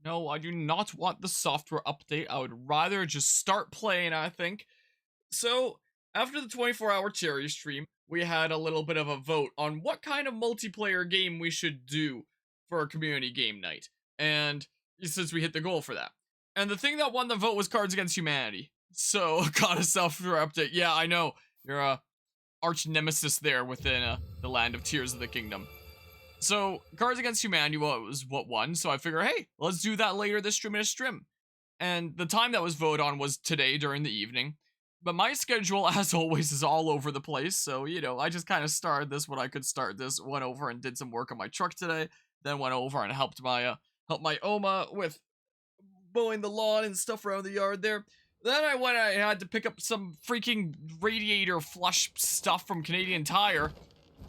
No, I do not want the software update. I would rather just start playing, I think. So, after the 24-hour cherry stream, we had a little bit of a vote on what kind of multiplayer game we should do for a community game night. And since we hit the goal for that. And the thing that won the vote was Cards Against Humanity. So, got a software update. Yeah, I know. You're a arch nemesis there within the land of Tears of the Kingdom. So, Cards Against Humanity was what won, so I figure, hey, let's do that later this stream in a stream. And the time that was voted on was today during the evening. But my schedule, as always, is all over the place, so, you know, I just kind of started this when I could start this, went over and did some work on my truck today, then went over and helped my Oma with mowing the lawn and stuff around the yard there. Then I had to pick up some freaking radiator flush stuff from Canadian Tire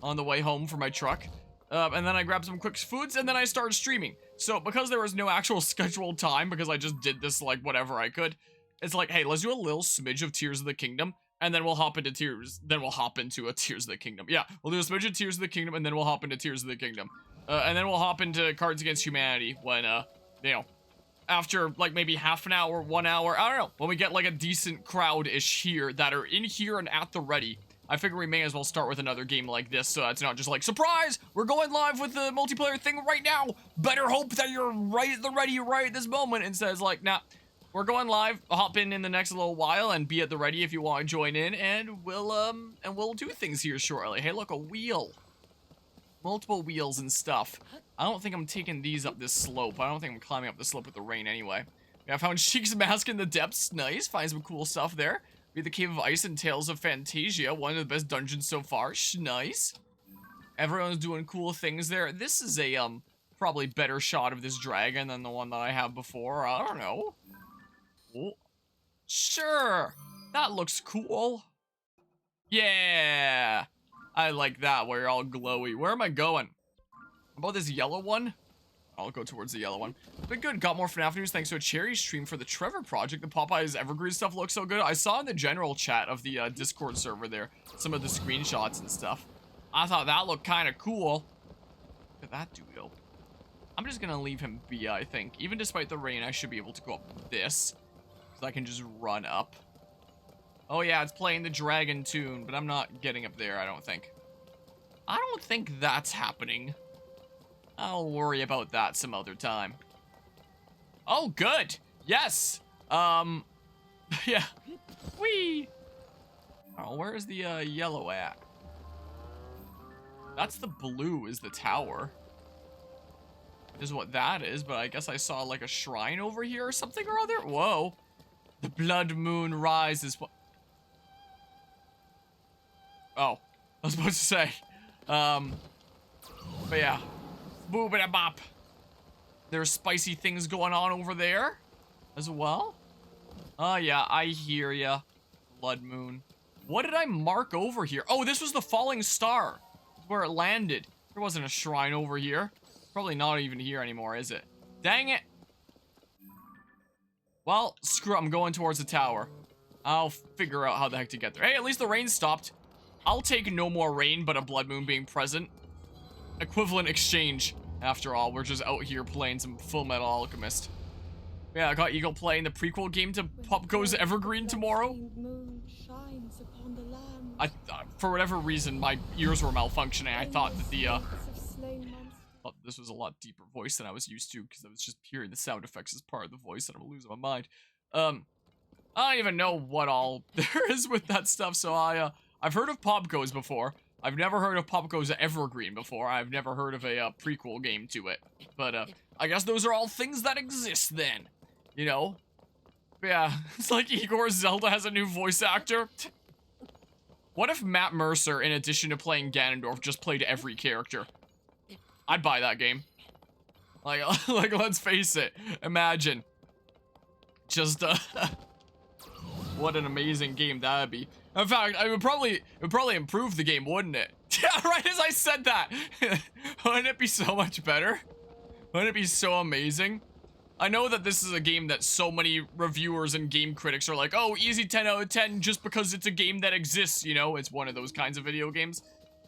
on the way home for my truck. And then I grabbed some quick foods, and then I started streaming. So, because there was no actual scheduled time, because I just did this, like, whatever I could, it's like, hey, let's do a little smidge of Tears of the Kingdom, and then we'll hop into Tears, then we'll hop into a Tears of the Kingdom. Yeah, we'll do a smidge of Tears of the Kingdom, and then we'll hop into Tears of the Kingdom. And then we'll hop into Cards Against Humanity when, you know, after, like, maybe half an hour, 1 hour, I don't know, when we get, like, a decent crowd-ish here that are in here and at the ready. I figure we may as well start with another game like this, so it's not just like, surprise! We're going live with the multiplayer thing right now! Better hope that you're right at the ready right at this moment! Instead, it's like, nah, we're going live, hop in the next little while, and be at the ready if you want to join in, and we'll do things here shortly. Hey, look, a wheel. Multiple wheels and stuff. I don't think I'm taking these up this slope. I don't think I'm climbing up the slope with the rain anyway. Yeah, I found Sheik's Mask in the depths. Nice, find some cool stuff there. Be the Cave of Ice and Tales of Fantasia, one of the best dungeons so far. Nice. Everyone's doing cool things there. This is a probably better shot of this dragon than the one that I have before. I don't know. Oh. Sure. That looks cool. Yeah. I like that where you're all glowy. Where am I going? How about this yellow one? I'll go towards the yellow one. But good, got more FNAF news thanks to a cherry stream for the Trevor project. The Popeye's Evergreen stuff looks so good. I saw in the general chat of the Discord server there some of the screenshots and stuff. I thought that looked kind of cool. Look at that dude. I'm just gonna leave him be, I think. Even despite the rain, I should be able to go up this. So I can just run up. Oh yeah, it's playing the dragon tune, but I'm not getting up there, I don't think. I don't think that's happening. I'll worry about that some other time. Oh, good. Yes. Yeah. Whee. Oh, where is the yellow at? That's the blue is the tower. Is what that is, but I guess I saw like a shrine over here or something or other. Whoa. The blood moon rises. Oh, I was supposed to say. But yeah. Boop-a-da-bop. There's spicy things going on over there as well. Oh, yeah, I hear ya. Blood moon. What did I mark over here? Oh, this was the falling star. Where it landed. There wasn't a shrine over here. Probably not even here anymore, is it? Dang it. Well, screw it. I'm going towards the tower. I'll figure out how the heck to get there. Hey, at least the rain stopped. I'll take no more rain, but a blood moon being present. Equivalent exchange. After all, we're just out here playing some Full Metal Alchemist. Yeah, I got Eagle playing the prequel game to Pop Goes Evergreen tomorrow. For whatever reason, my ears were malfunctioning. I thought that the, this was a lot deeper voice than I was used to, because I was just hearing the sound effects as part of the voice, and I'm losing my mind. I don't even know what all there is with that stuff, so I've heard of Pop Goes before. I've never heard of Pop Goes Evergreen before. I've never heard of a prequel game to it. But, I guess those are all things that exist then. You know? But yeah, it's like Igor Zelda has a new voice actor. What if Matt Mercer, in addition to playing Ganondorf, just played every character? I'd buy that game. Like, let's face it. Imagine. Just, what an amazing game that'd be. In fact, it would probably improve the game, wouldn't it? Yeah, right as I said that. Wouldn't it be so much better? Wouldn't it be so amazing? I know that this is a game that so many reviewers and game critics are like, oh, easy 10 out of 10 just because it's a game that exists, you know? It's one of those kinds of video games.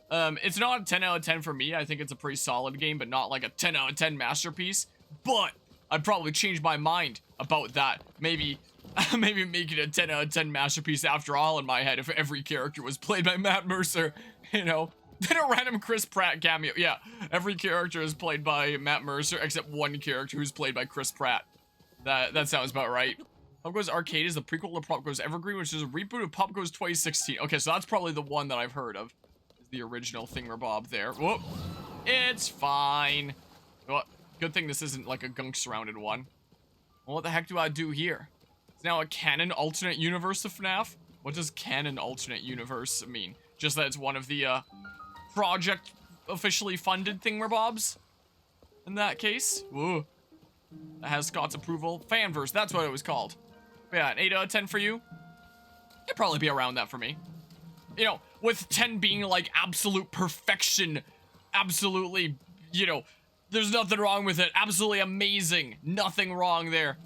It's not a 10 out of 10 for me. I think it's a pretty solid game, but not like a 10 out of 10 masterpiece. But I'd probably change my mind about that. Maybe make it a 10 out of 10 masterpiece after all in my head if every character was played by Matt Mercer, you know? Then a random Chris Pratt cameo. Yeah, every character is played by Matt Mercer except one character who's played by Chris Pratt. That sounds about right. Pop Goes Arcade is the prequel to Pop Goes Evergreen, which is a reboot of Pop Goes 2016. Okay, so that's probably the one that I've heard of. The original thingamabob there. Whoop. It's fine. Well, good thing this isn't like a gunk-surrounded one. Well, what the heck do I do here? It's now a canon alternate universe of FNAF? What does canon alternate universe mean? Just that it's one of the, project officially funded thingamabobs? In that case? Whoa. That has Scott's approval. Fanverse, that's what it was called. But yeah, an 8 out of 10 for you? It'd probably be around that for me. You know, with 10 being like absolute perfection. Absolutely, you know, there's nothing wrong with it. Absolutely amazing. Nothing wrong there.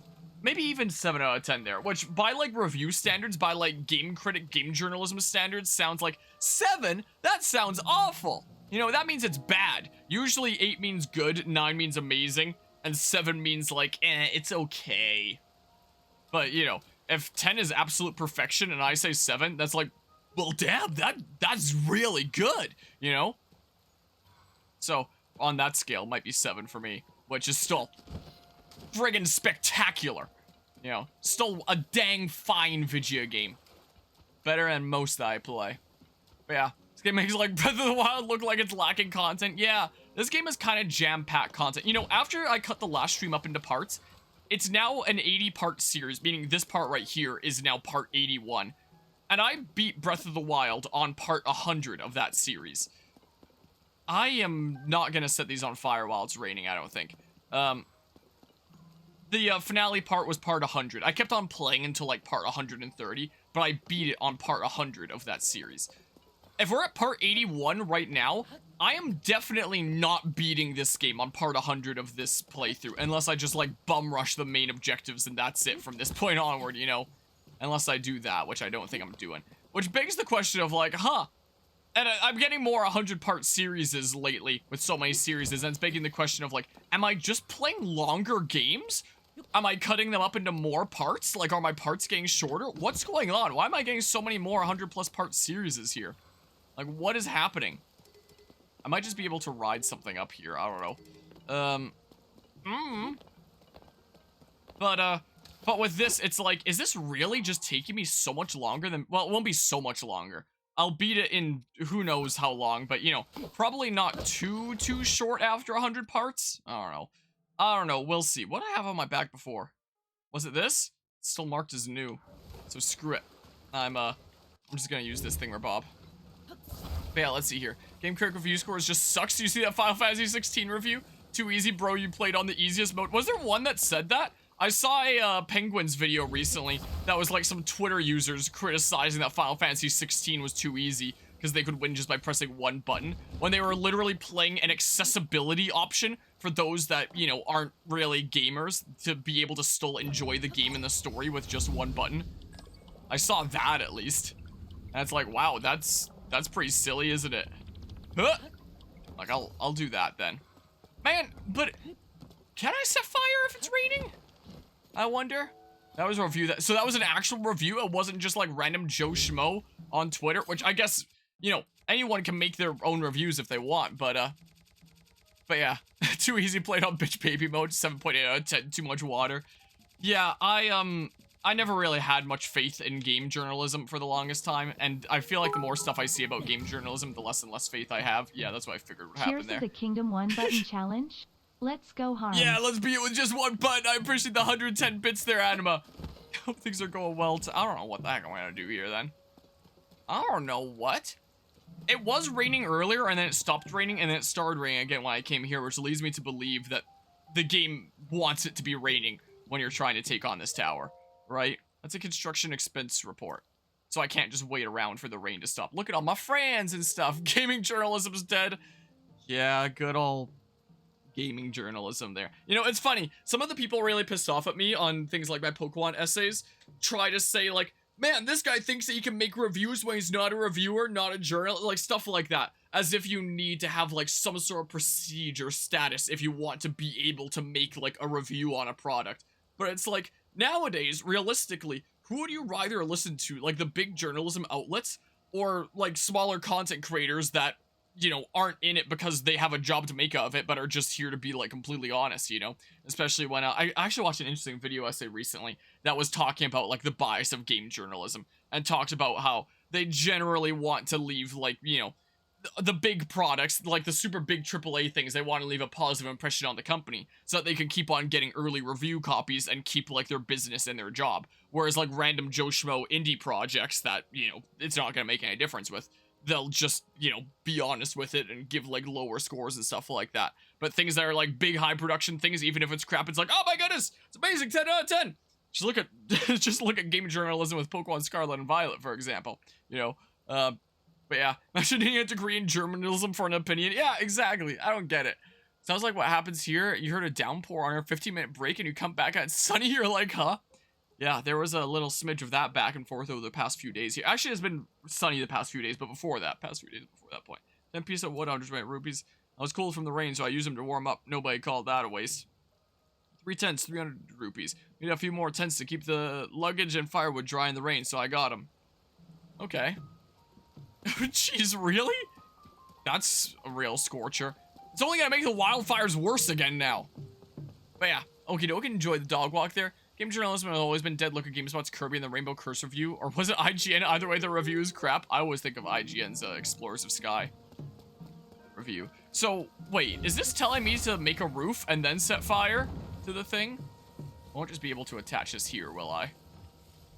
Maybe even 7 out of 10 there, which by like review standards, by like game critic, game journalism standards, sounds like 7? That sounds awful. You know, that means it's bad. Usually 8 means good, 9 means amazing, and 7 means like, it's okay. But, you know, if 10 is absolute perfection and I say 7, that's like, well, damn, that's really good, you know? So, on that scale, might be 7 for me, which is still friggin' spectacular. You know, still a dang fine video game. Better than most that I play. But yeah, this game makes like Breath of the Wild look like it's lacking content. Yeah, this game is kind of jam-packed content. You know, after I cut the last stream up into parts, it's now an 80-part series, meaning this part right here is now part 81. And I beat Breath of the Wild on part 100 of that series. I am not gonna set these on fire while it's raining, I don't think. The finale part was part 100. I kept on playing until like part 130, but I beat it on part 100 of that series. If we're at part 81 right now, I am definitely not beating this game on part 100 of this playthrough, unless I just like bum rush the main objectives and that's it from this point onward, you know? Unless I do that, which I don't think I'm doing. Which begs the question of like, huh? And I'm getting more 100-part series lately with so many series, and it's begging the question of like, am I just playing longer games? Am I cutting them up into more parts? Like, are my parts getting shorter? What's going on? Why am I getting so many more 100+ part series here? Like, what is happening? I might just be able to ride something up here. I don't know. But with this, it's like, is this really just taking me so much longer than... Well, it won't be so much longer. I'll beat it in who knows how long, but, you know, probably not too short after 100 parts. I don't know. We'll see. What did I have on my back before? Was it this? It's still marked as new. So screw it. I'm just gonna use this thingamabob. But yeah, let's see here. Game Critic review scores just sucks. Do you see that Final Fantasy 16 review? Too easy, bro. You played on the easiest mode. Was there one that said that? I saw a Penguins video recently that was like some Twitter users criticizing that Final Fantasy 16 was too easy because they could win just by pressing one button, when they were literally playing an accessibility option for those that, you know, aren't really gamers to be able to still enjoy the game and the story with just one button. I saw that at least. And it's like, wow, that's pretty silly, isn't it? Huh? Like, I'll do that then. Man, but can I set fire if it's raining? I wonder. That was a review so that was an actual review. It wasn't just like random Joe Schmo on Twitter, which I guess, you know, anyone can make their own reviews if they want, but yeah, too easy, played on bitch baby mode, 7.8 out of 10, too much water. Yeah, I never really had much faith in game journalism for the longest time, and I feel like the more stuff I see about game journalism, the less and less faith I have. Yeah, that's what I figured would happen there. Here's the Kingdom 1 button challenge. Let's go hard. Yeah, let's beat it with just one button. I appreciate the 110 bits there, Anima. Hope things are going well. I don't know what the heck I'm gonna do here then. I don't know what. It was raining earlier, and then it stopped raining, and then it started raining again when I came here, which leads me to believe that the game wants it to be raining when you're trying to take on this tower, right? That's a construction expense report. So I can't just wait around for the rain to stop. Look at all my friends and stuff. Gaming journalism's dead. Yeah, good old gaming journalism there. You know, it's funny. Some of the people really pissed off at me on things like my Pokemon essays try to say like, man, this guy thinks that he can make reviews when he's not a reviewer, not a journalist, like stuff like that. as if you need to have like some sort of prestige or status if you want to be able to make like a review on a product. But it's like, nowadays, realistically, who would you rather listen to? Like the big journalism outlets or like smaller content creators that, you know, aren't in it because they have a job to make out of it, but are just here to be like completely honest, you know? Especially when I actually watched an interesting video essay recently that was talking about like the bias of game journalism and talked about how they generally want to leave like, you know, the big products, like the super big AAA things, they want to leave a positive impression on the company so that they can keep on getting early review copies and keep like their business and their job. Whereas like random Joe Schmo indie projects that, you know, it's not going to make any difference with, they'll just, you know, be honest with it and give like lower scores and stuff like that. But things that are like big high production things, even if it's crap, it's like, oh my goodness, it's amazing, 10 out of 10. Just look at game journalism with Pokemon Scarlet and Violet, for example. You know, but yeah, imagine needing a degree in journalism for an opinion. Yeah, exactly. I don't get it. Sounds like what happens here. You heard a downpour on a 15-minute break and you come back and it's sunny. You're like, huh? Yeah, there was a little smidge of that back and forth over the past few days here. Actually, it's been sunny the past few days, but before that, point. 10 piece of wood, 100 rupees. I was cold from the rain, so I used them to warm up. Nobody called that a waste. 3 tents, 300 rupees. Need a few more tents to keep the luggage and firewood dry in the rain, so I got them. Okay. Jeez, really? That's a real scorcher. It's only gonna make the wildfires worse again now. But yeah, okie dokie, enjoy the dog walk there. Game journalism has always been dead. Look at GameSpot's Kirby and the Rainbow Curse review. Or was it IGN? Either way, the review is crap. I always think of IGN's Explorers of Sky review. So, wait, is this telling me to make a roof and then set fire to the thing? I won't just be able to attach this here, will I?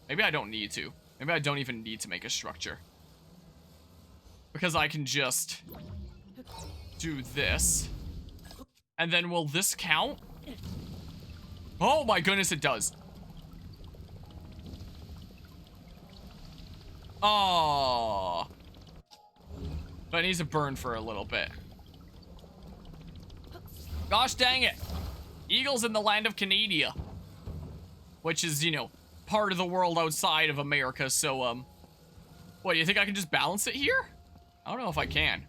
Maybe I don't need to. Maybe I don't even need to make a structure. Because I can just do this. And then will this count? Oh my goodness, it does. Oh. But it needs to burn for a little bit. Gosh dang it. Eagles in the land of Canada. Which is, you know, part of the world outside of America, so, what, do you think I can just balance it here? I don't know if I can.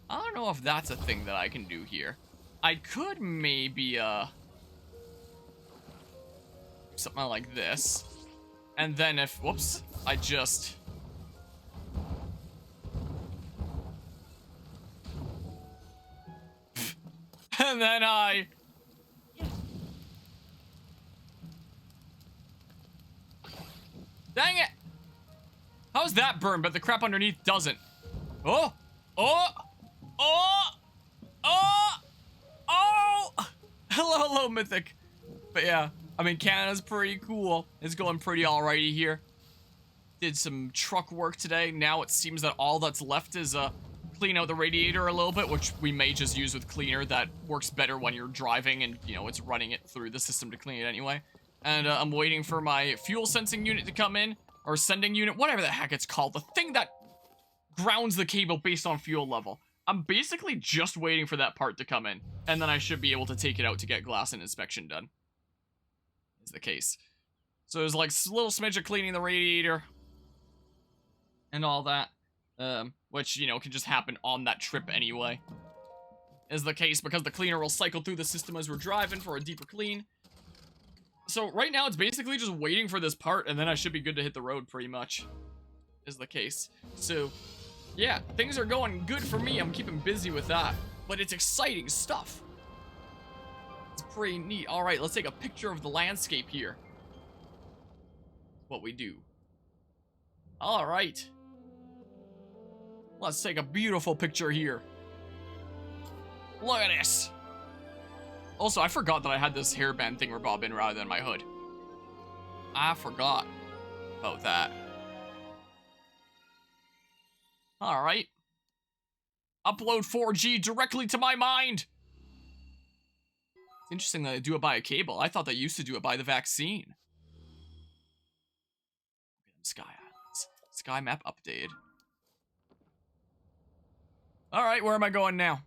I don't know if that's a thing that I can do here. I could maybe, something like this. And then if, whoops, I just... and then I... Dang it! How's that burn, but the crap underneath doesn't? Oh! Oh! Oh! Oh! Oh! Hello, Mythic. But yeah, I mean, Canada's pretty cool. It's going pretty alrighty here. Did some truck work today. Now it seems that all that's left is, clean out the radiator a little bit, which we may just use with cleaner. That works better when you're driving and, you know, it's running it through the system to clean it anyway. And I'm waiting for my fuel sensing unit to come in, or sending unit, whatever the heck it's called. The thing that grounds the cable based on fuel level. I'm basically just waiting for that part to come in, and then I should be able to take it out to get glass and inspection done. Is the case. So there's like a little smidge of cleaning the radiator and all that, which, you know, can just happen on that trip anyway. Is the case because the cleaner will cycle through the system as we're driving for a deeper clean. So right now it's basically just waiting for this part, and then I should be good to hit the road pretty much. Is the case. So yeah, things are going good for me. I'm keeping busy with that, but it's exciting stuff. It's pretty neat. All right, let's take a picture of the landscape here. What we do. All right. Let's take a beautiful picture here. Look at this. Also, I forgot that I had this hairband thingamabob in rather than my hood. I forgot about that. Alright. Upload 4G directly to my mind! It's interesting that they do it by a cable. I thought they used to do it by the vaccine. Sky Islands. Sky map updated. Alright, where am I going now?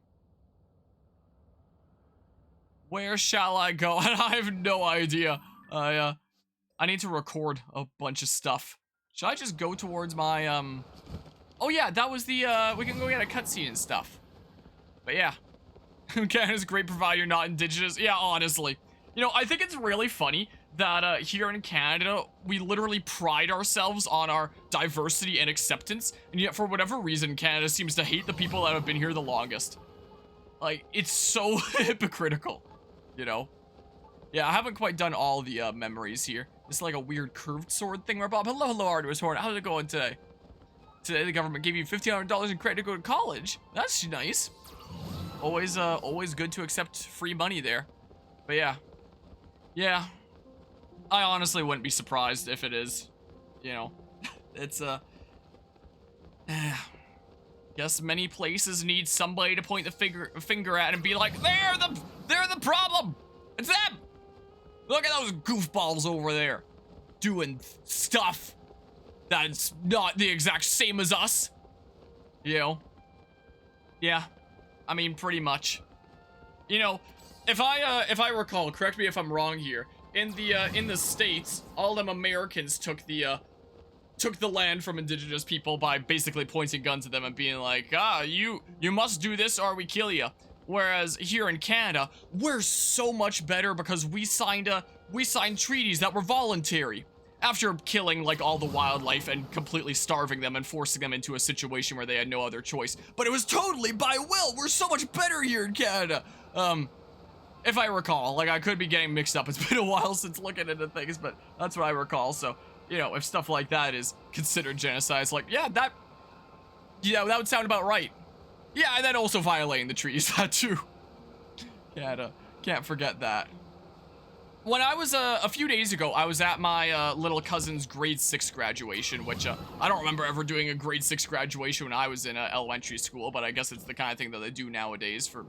Where shall I go? I have no idea. I need to record a bunch of stuff. Should I just go towards my, Oh yeah, that was the, we can go get a cutscene and stuff. But yeah. Canada's a great provider, not indigenous. Yeah, honestly. You know, I think it's really funny that here in Canada, we literally pride ourselves on our diversity and acceptance, and yet for whatever reason, Canada seems to hate the people that have been here the longest. Like, it's so hypocritical, you know? Yeah, I haven't quite done all the memories here. It's like a weird curved sword thing where Bob, hello, Artemis Horn, how's it going today? Today the government gave you $1,500 in credit to go to college. That's nice. Always good to accept free money there. But yeah. Yeah. I honestly wouldn't be surprised if it is. You know. It's, guess many places need somebody to point the finger at and be like, they're the problem! It's them! Look at those goofballs over there. Doing stuff that's not the exact same as us. You know? Yeah. I mean, pretty much. You know, if I recall, correct me if I'm wrong here. In the States, all them Americans took the land from indigenous people by basically pointing guns at them and being like, you must do this or we kill you. Whereas here in Canada, we're so much better because we signed treaties that were voluntary. After killing, like, all the wildlife and completely starving them and forcing them into a situation where they had no other choice. But it was totally by will! We're so much better here in Canada! If I recall. Like, I could be getting mixed up. It's been a while since looking into things, but that's what I recall. So, you know, if stuff like that is considered genocide, it's like, yeah, that would sound about right. Yeah, and then also violating the treaties, that too. Can't forget that. When I was, a few days ago, I was at my, little cousin's grade 6 graduation, which, I don't remember ever doing a grade 6 graduation when I was in, elementary school, but I guess it's the kind of thing that they do nowadays for,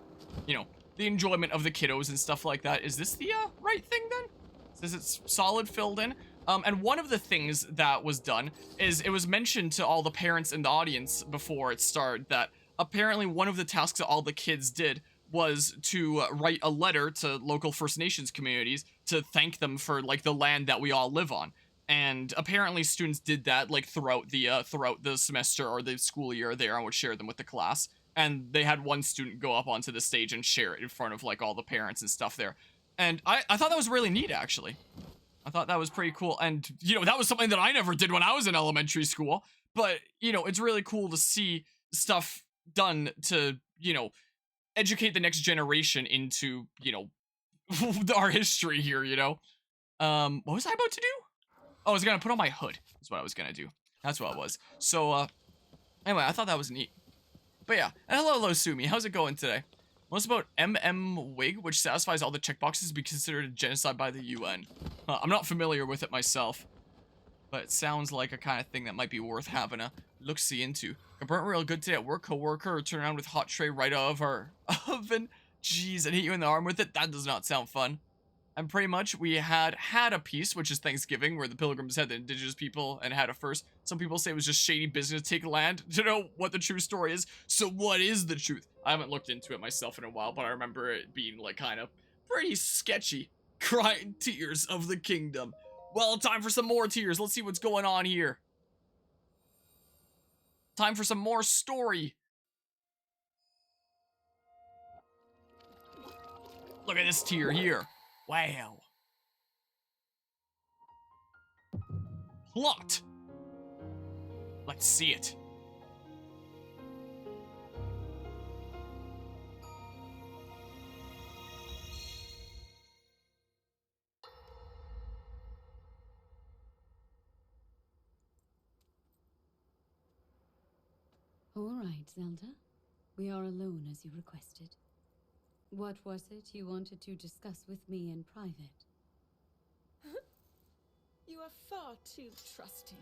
you know, the enjoyment of the kiddos and stuff like that. Is this the, right thing then? Says it's solid filled in. And one of the things that was done is it was mentioned to all the parents in the audience before it started that apparently one of the tasks that all the kids did was to write a letter to local First Nations communities to thank them for, like, the land that we all live on. And apparently students did that, like, throughout the semester or the school year there, and would share them with the class. And they had one student go up onto the stage and share it in front of, like, all the parents and stuff there. And I thought that was really neat, actually. I thought that was pretty cool. And, you know, that was something that I never did when I was in elementary school. But, you know, it's really cool to see stuff done to, you know, educate the next generation into, you know, our history here, you know? What was I about to do? Oh, I was gonna put on my hood. That's what I was gonna do. That's what it was. So, anyway, I thought that was neat. But yeah, and hello, Sumi. How's it going today? What's about WIG, which satisfies all the checkboxes to be considered a genocide by the UN? I'm not familiar with it myself, but it sounds like a kind of thing that might be worth having a look-see into. I burnt real good today at work. Coworker turned around with hot tray right out of our oven. Jeez, and hit you in the arm with it. That does not sound fun. And pretty much we had a piece, which is Thanksgiving, where the Pilgrims had the indigenous people and had it first. Some people say it was just shady business to take land to know what the true story is. So what is the truth? I haven't looked into it myself in a while, but I remember it being, like, kind of pretty sketchy. Crying tears of the kingdom. Well, time for some more tears. Let's see what's going on here. Time for some more story. Look at this tear here. Wow. Plot. Let's see it. All right, Zelda. We are alone as you requested. What was it you wanted to discuss with me in private? You are far too trusting.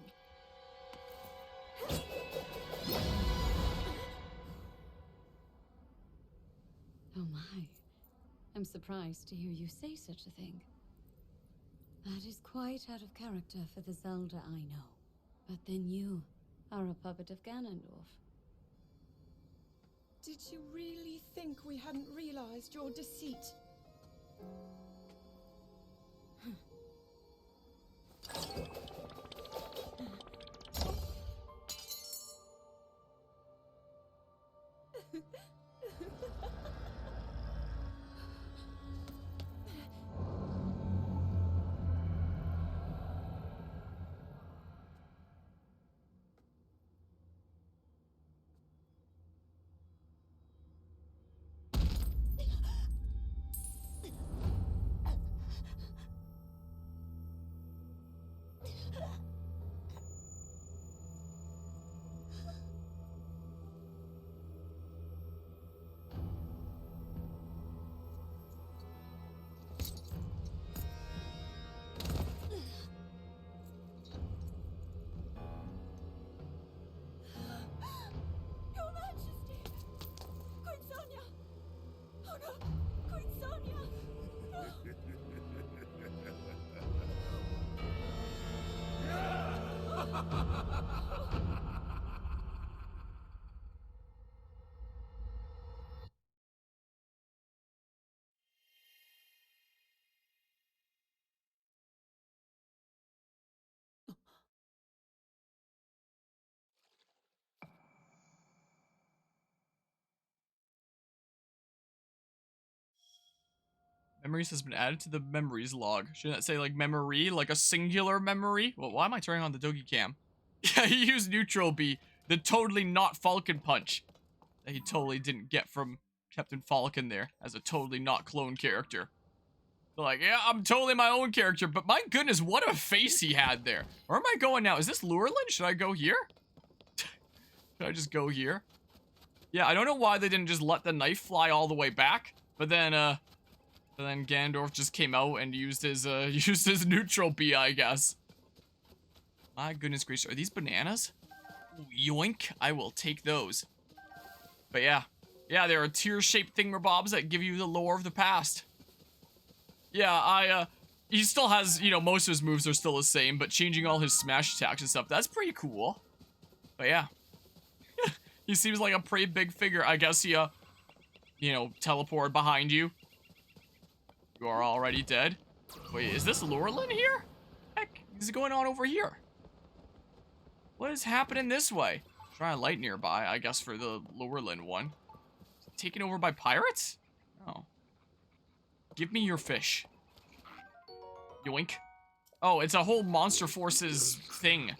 Oh my. I'm surprised to hear you say such a thing. That is quite out of character for the Zelda I know. But then you are a puppet of Ganondorf. Did you really think we hadn't realized your deceit? Memories has been added to the memories log. Shouldn't that say like memory, like a singular memory? Well, why am I turning on the Dogi cam? Yeah, he used neutral B, the totally not Falcon punch that he totally didn't get from Captain Falcon there as a totally not clone character. Like, yeah, I'm totally my own character, but my goodness, what a face he had there. Where am I going now? Is this Lurelin? Should I go here? Should I just go here? Yeah, I don't know why they didn't just let the knife fly all the way back, but then Ganondorf just came out and used his neutral B, I guess. My goodness gracious, are these bananas? Ooh, yoink, I will take those. But yeah, there are tear-shaped thingamabobs that give you the lore of the past. Yeah, he still has, you know, most of his moves are still the same, but changing all his smash attacks and stuff, that's pretty cool. But yeah. He seems like a pretty big figure. I guess he, you know, teleported behind you. You are already dead. Wait, is this Lurelin here? Heck, is it going on over here? What is happening this way? Try a light nearby, I guess, for the Lurelin one. Is it taken over by pirates? Oh. Give me your fish. Yoink. Oh, it's a whole Monster Forces thing.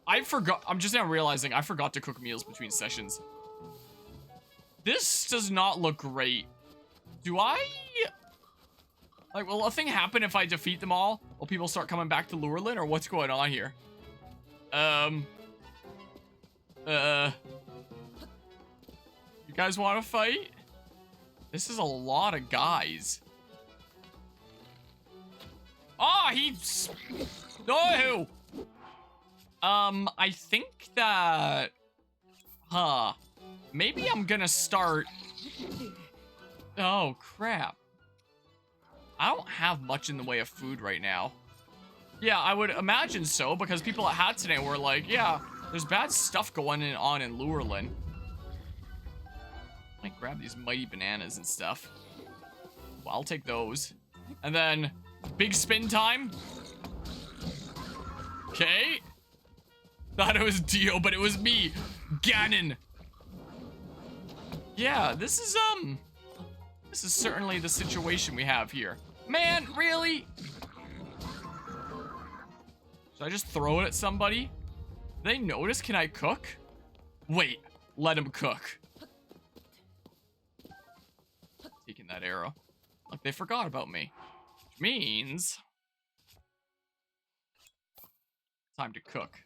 I forgot. I'm just now realizing I forgot to cook meals between sessions. This does not look great. Do I? Like, will a thing happen if I defeat them all? Will people start coming back to Lurelin, or what's going on here? You guys want to fight? This is a lot of guys. Oh, he's... No! I think that... Maybe I'm gonna start... Oh, crap. I don't have much in the way of food right now. Yeah, I would imagine so, because people at Hatsune were like, yeah, there's bad stuff going on in Lurelin. Might grab these mighty bananas and stuff. Well, I'll take those. And then, big spin time. Okay. Thought it was Dio, but it was me, Ganon. Yeah, this is certainly the situation we have here. Man, really? Should I just throw it at somebody? Do they notice? Can I cook? Wait, let him cook. Taking that arrow. Like they forgot about me. Which means... time to cook.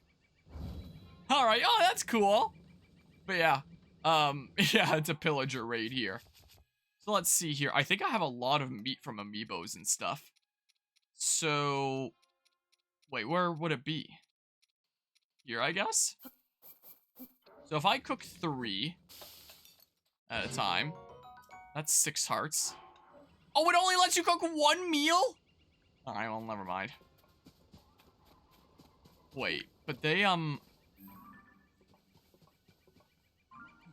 Alright, oh, that's cool. But yeah, yeah, it's a pillager raid here. So let's see here. I think I have a lot of meat from amiibos and stuff. So, wait, where would it be? Here, I guess? So if I cook 3 at a time, that's 6 hearts. Oh, it only lets you cook 1 meal? Alright, well, never mind. Wait, but they,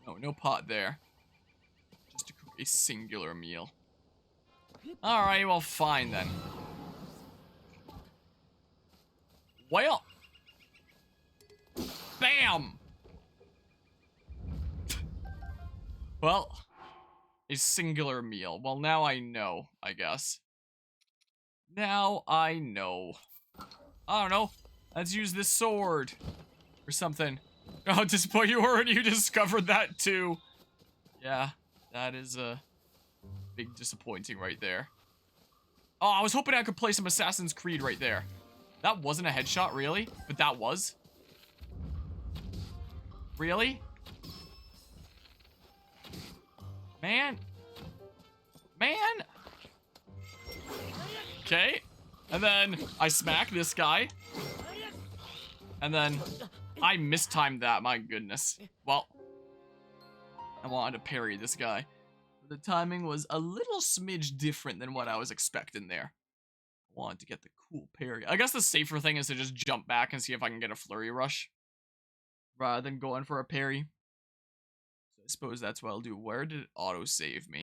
No, no pot there. Just to cook a singular meal. Alright, well, fine then. Well. Bam! Well, a singular meal. Well, now I know, I guess. Now I know. I don't know. Let's use this sword. Or something. Oh, disappoint you already discovered that too. Yeah, that is big disappointing right there. Oh, I was hoping I could play some Assassin's Creed right there. That wasn't a headshot, really? But that was? Really? Man. Man. Okay. And then I smack this guy. And then I mistimed that, my goodness. Well, I wanted to parry this guy. The timing was a little smidge different than what I was expecting there. I wanted to get the cool parry. I guess the safer thing is to just jump back and see if I can get a flurry rush. Rather than going for a parry. So I suppose that's what I'll do. Where did it auto-save me?